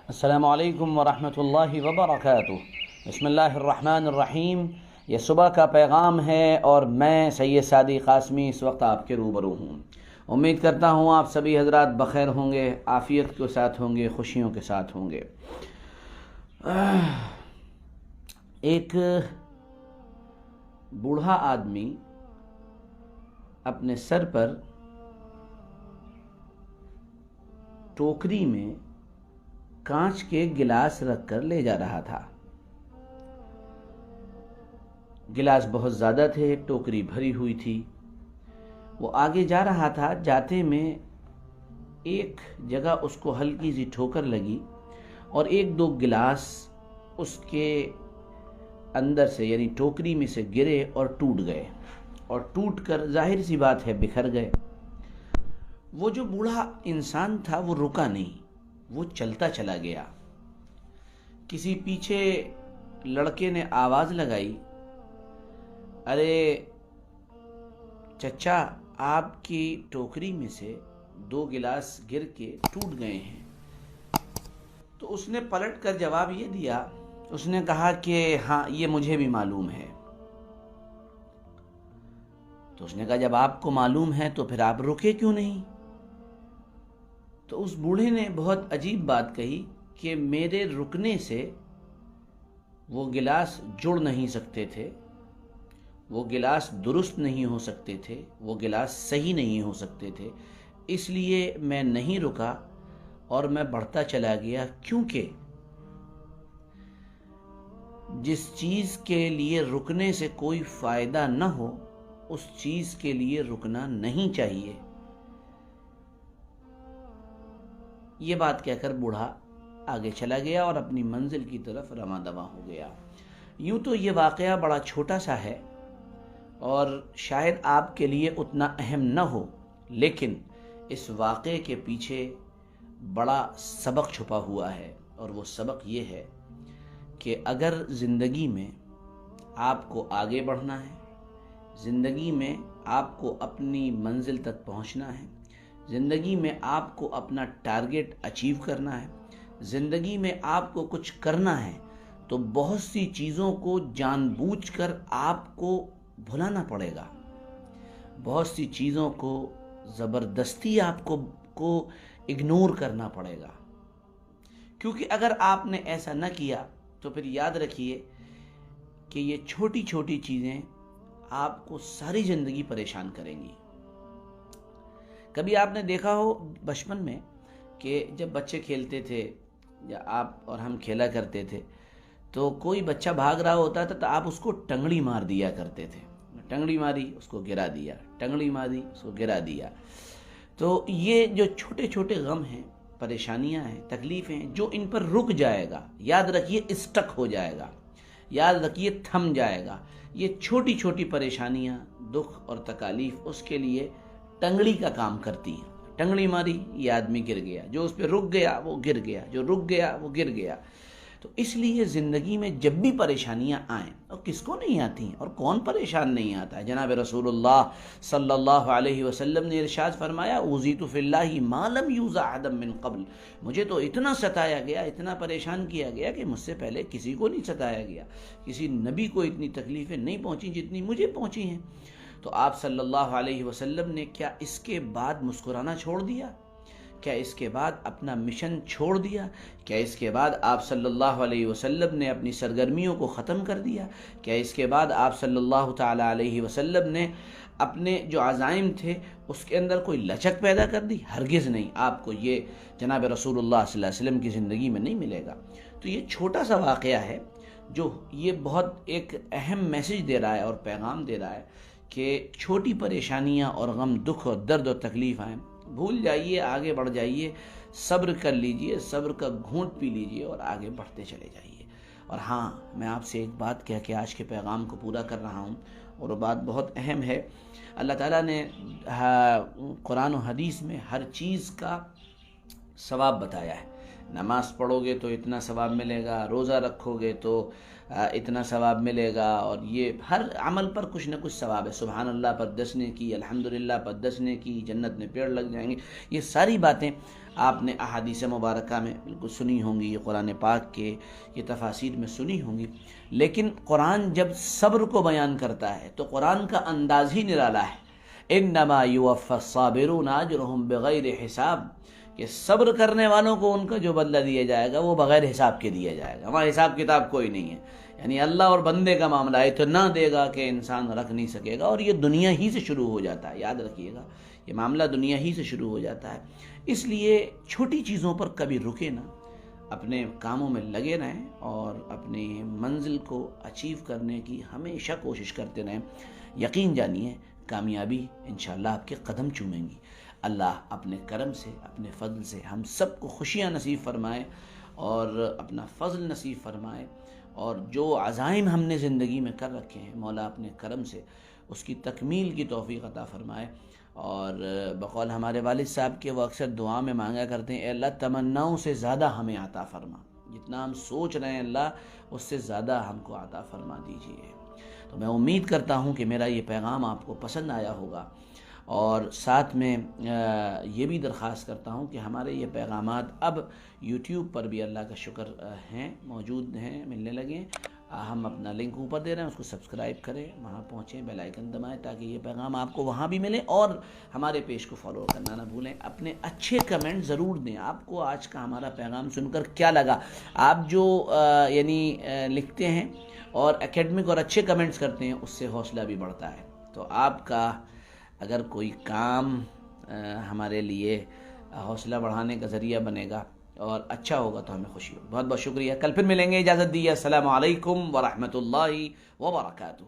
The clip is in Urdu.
السلام علیکم ورحمۃ اللہ وبرکاتہ۔ بسم اللہ الرحمن الرحیم۔ یہ صبح کا پیغام ہے اور میں سید سعدی قاسمی اس وقت آپ کے روبرو ہوں۔ امید کرتا ہوں آپ سبھی حضرات بخیر ہوں گے، عافیت کے ساتھ ہوں گے، خوشیوں کے ساتھ ہوں گے۔ ایک بوڑھا آدمی اپنے سر پر ٹوکری میں کانچ کے گلاس رکھ کر لے جا رہا تھا۔ گلاس بہت زیادہ تھے، ٹوکری بھری ہوئی تھی۔ وہ آگے جا رہا تھا، جاتے میں ایک جگہ اس کو ہلکی سی ٹھوکر لگی اور ایک دو گلاس اس کے اندر سے یعنی ٹوکری میں سے گرے اور ٹوٹ گئے، اور ٹوٹ کر ظاہر سی بات ہے بکھر گئے۔ وہ جو بوڑھا انسان تھا وہ رکا نہیں، وہ چلتا چلا گیا۔ کسی پیچھے لڑکے نے آواز لگائی، ارے چچا، آپ کی ٹوکری میں سے دو گلاس گر کے ٹوٹ گئے ہیں۔ تو اس نے پلٹ کر جواب یہ دیا، اس نے کہا کہ ہاں یہ مجھے بھی معلوم ہے۔ تو اس نے کہا جب آپ کو معلوم ہے تو پھر آپ رکے کیوں نہیں؟ تو اس بوڑھے نے بہت عجیب بات کہی کہ میرے رکنے سے وہ گلاس جڑ نہیں سکتے تھے، وہ گلاس درست نہیں ہو سکتے تھے، وہ گلاس صحیح نہیں ہو سکتے تھے، اس لیے میں نہیں رکا اور میں بڑھتا چلا گیا، کیونکہ جس چیز کے لیے رکنے سے کوئی فائدہ نہ ہو اس چیز کے لیے رکنا نہیں چاہیے۔ یہ بات کہہ کر بوڑھا آگے چلا گیا اور اپنی منزل کی طرف رواں دواں ہو گیا۔ یوں تو یہ واقعہ بڑا چھوٹا سا ہے اور شاید آپ کے لیے اتنا اہم نہ ہو، لیکن اس واقعے کے پیچھے بڑا سبق چھپا ہوا ہے، اور وہ سبق یہ ہے کہ اگر زندگی میں آپ کو آگے بڑھنا ہے، زندگی میں آپ کو اپنی منزل تک پہنچنا ہے، زندگی میں آپ کو اپنا ٹارگٹ اچیو کرنا ہے، زندگی میں آپ کو کچھ کرنا ہے، تو بہت سی چیزوں کو جان بوجھ کر آپ کو بھلانا پڑے گا، بہت سی چیزوں کو زبردستی آپ کو اگنور کرنا پڑے گا، کیونکہ اگر آپ نے ایسا نہ کیا تو پھر یاد رکھیے کہ یہ چھوٹی چھوٹی چیزیں آپ کو ساری زندگی پریشان کریں گی۔ کبھی آپ نے دیکھا ہو بچپن میں کہ جب بچے کھیلتے تھے یا آپ اور ہم کھیلا کرتے تھے تو کوئی بچہ بھاگ رہا ہوتا تھا تو آپ اس کو ٹنگڑی مار دیا کرتے تھے، ٹنگڑی ماری اس کو گرا دیا، ٹنگڑی ماری اس کو گرا دیا۔ تو یہ جو چھوٹے چھوٹے غم ہیں، پریشانیاں ہیں، تکلیفیں ہیں، جو ان پر رک جائے گا، یاد رکھیے اسٹک ہو جائے گا، یاد رکھیے تھم جائے گا، یہ چھوٹی چھوٹی پریشانیاں، دکھ اور تکالیف اس کے لیے ٹنگڑی کا کام کرتی ہیں۔ ٹنگڑی ماری یہ آدمی گر گیا، جو اس پہ رک گیا وہ گر گیا، جو رک گیا وہ گر گیا۔ تو اس لیے زندگی میں جب بھی پریشانیاں آئیں، اور کس کو نہیں آتی ہیں اور کون پریشان نہیں آتا ہے، جناب رسول اللہ صلی اللہ علیہ وسلم نے ارشاد فرمایا، اوذیت فی اللہ ما لم یوزع احد من قبل، مجھے تو اتنا ستایا گیا، اتنا پریشان کیا گیا کہ مجھ سے پہلے کسی کو نہیں ستایا گیا، کسی نبی کو اتنی تکلیفیں نہیں پہنچی جتنی مجھے پہنچی ہیں۔ تو آپ صلی اللہ علیہ وسلم نے کیا اس کے بعد مسکرانا چھوڑ دیا؟ کیا اس کے بعد اپنا مشن چھوڑ دیا؟ کیا اس کے بعد آپ صلی اللہ علیہ وسلم نے اپنی سرگرمیوں کو ختم کر دیا؟ کیا اس کے بعد آپ صلی اللہ تعالی علیہ وسلم نے اپنے جو عزائم تھے اس کے اندر کوئی لچک پیدا کر دی؟ ہرگز نہیں۔ آپ کو یہ جناب رسول اللہ صلی اللہ علیہ وسلم کی زندگی میں نہیں ملے گا۔ تو یہ چھوٹا سا واقعہ ہے جو یہ بہت ایک اہم میسج دے رہا ہے اور پیغام دے رہا ہے کہ چھوٹی پریشانیاں اور غم، دکھ اور درد اور تکلیف آئیں، بھول جائیے، آگے بڑھ جائیے، صبر کر لیجئے، صبر کا گھونٹ پی لیجئے اور آگے بڑھتے چلے جائیے۔ اور ہاں، میں آپ سے ایک بات کہہ کے آج کے پیغام کو پورا کر رہا ہوں، اور وہ بات بہت اہم ہے۔ اللہ تعالیٰ نے قرآن و حدیث میں ہر چیز کا ثواب بتایا ہے۔ نماز پڑھو گے تو اتنا ثواب ملے گا، روزہ رکھو گے تو اتنا ثواب ملے گا، اور یہ ہر عمل پر کچھ نہ کچھ ثواب ہے۔ سبحان اللہ پر 10 نے کی، الحمدللہ پر 10 نے کی، جنت میں پیڑ لگ جائیں گے۔ یہ ساری باتیں آپ نے احادیث مبارکہ میں بالکل سنی ہوں گی، قرآن پاک کے یہ تفاسیر میں سنی ہوں گی، لیکن قرآن جب صبر کو بیان کرتا ہے تو قرآن کا انداز ہی نرالا ہے۔ انما یوفی الصابرون اجرهم بغیر حساب، کہ صبر کرنے والوں کو ان کا جو بدلہ دیا جائے گا وہ بغیر حساب کے دیا جائے گا، وہاں حساب کتاب کوئی نہیں ہے۔ یعنی اللہ اور بندے کا معاملہ اتنا دے گا کہ انسان رکھ نہیں سکے گا، اور یہ دنیا ہی سے شروع ہو جاتا ہے، یاد رکھیے گا یہ معاملہ دنیا ہی سے شروع ہو جاتا ہے۔ اس لیے چھوٹی چیزوں پر کبھی رکے نہ، اپنے کاموں میں لگے رہیں اور اپنی منزل کو اچیو کرنے کی ہمیشہ کوشش کرتے رہیں۔ یقین جانیے کامیابی انشاءاللہ آپ کے قدم چومیں گی۔ اللہ اپنے کرم سے، اپنے فضل سے ہم سب کو خوشیاں نصیب فرمائے اور اپنا فضل نصیب فرمائے، اور جو عزائم ہم نے زندگی میں کر رکھے ہیں مولا اپنے کرم سے اس کی تکمیل کی توفیق عطا فرمائے۔ اور بقول ہمارے والد صاحب کے، وہ اکثر دعا میں مانگا کرتے ہیں، اے اللہ تمناؤں سے زیادہ ہمیں عطا فرما، جتنا ہم سوچ رہے ہیں اللہ اس سے زیادہ ہم کو عطا فرما دیجیے۔ تو میں امید کرتا ہوں کہ میرا یہ پیغام آپ کو پسند آیا ہوگا، اور ساتھ میں یہ بھی درخواست کرتا ہوں کہ ہمارے یہ پیغامات اب یوٹیوب پر بھی اللہ کا شکر ہیں، موجود ہیں، ملنے لگے۔ ہم اپنا لنک اوپر دے رہے ہیں، اس کو سبسکرائب کریں، وہاں پہنچیں، بیل آئیکن دبائیں تاکہ یہ پیغام آپ کو وہاں بھی ملے، اور ہمارے پیج کو فالو کرنا نہ بھولیں۔ اپنے اچھے کمنٹ ضرور دیں، آپ کو آج کا ہمارا پیغام سن کر کیا لگا۔ آپ جو لکھتے ہیں اور اکیڈمک اور اچھے کمنٹس کرتے ہیں، اس سے حوصلہ بھی بڑھتا ہے۔ تو آپ کا اگر کوئی کام ہمارے لیے حوصلہ بڑھانے کا ذریعہ بنے گا اور اچھا ہوگا تو ہمیں خوشی ہوگی۔ بہت بہت شکریہ، کل پھر ملیں گے، اجازت دیجیے، السلام علیکم ورحمۃ اللہ وبرکاتہ۔